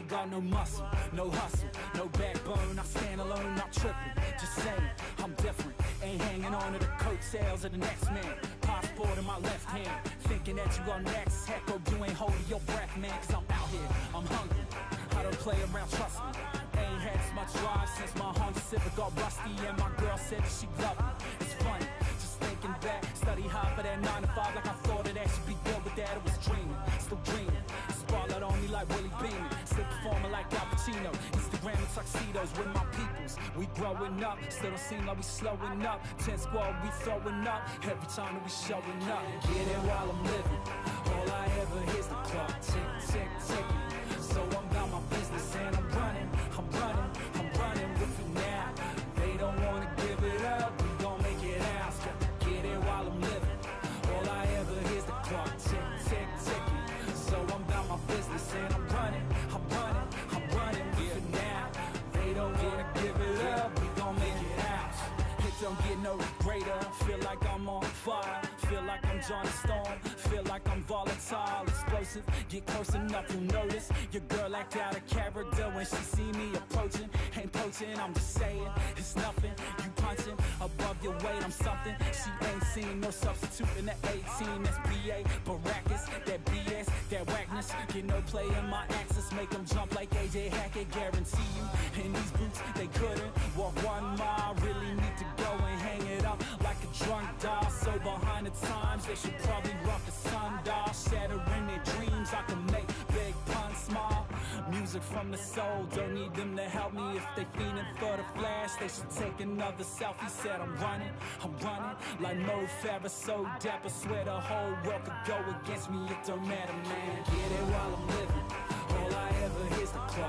ain't got no muscle, no hustle, no backbone. I stand alone, not tripping, just saying I'm different. Ain't hanging on to the coattails of the next man. Passport in my left hand, thinking that you are next. Heck, oh, you ain't holding your breath, man, cause I'm out here, I'm hungry. I don't play around, trust me. Ain't had as much drive since my Honda Civic got rusty, and my girl said that she loved me. It's funny, just thinking back, study hard for that 9 to 5, like I thought that should be good, but that it was dreaming, still dreaming. Spotlight on me like Willie Beeman, still performing like Al Pacino. Instagram and tuxedos with my peoples. We growing up, still don't seem like we slowing up. 10 squad, we throwing up every time that we showing up. Get it while I'm living, all I ever hear's the clock tick, tick, ticking. So I'm about my business and I'm running with it now. They don't wanna give it up, we gon' make it out. Get it while I'm living, all I ever hear's the clock tick, tick, ticking. So I'm about my business and I'm running with it now. They don't wanna give it up, we gon' make it out. It don't get no greater, feel like I'm on fire. Feel like I'm Johnny Storm, feel like I'm volatile, explosive. Get close enough, you'll notice your girl act out of character when she see me approaching. Ain't poaching, I'm just saying, it's nothing. You punching above your weight, I'm something. She ain't seen no substitute in the 18. That's BA, Baracus, that BS, that whackness. Get no play in my axis, make them jump like AJ Hackett. Guarantee you, in these boots, they couldn't walk 1 mile. Really need to go and hang it up like a drunk doll. So behind the times, they should probably rock the sundial. Shattering their dreams, I can make big puns smile. Music from the soul, don't need them to help me. If they fiending for the flash, they should take another selfie. Said I'm running like Mo Farah, so dapper. Swear the whole world could go against me, it don't matter, man. Get it while I'm living, all I ever hear's the clock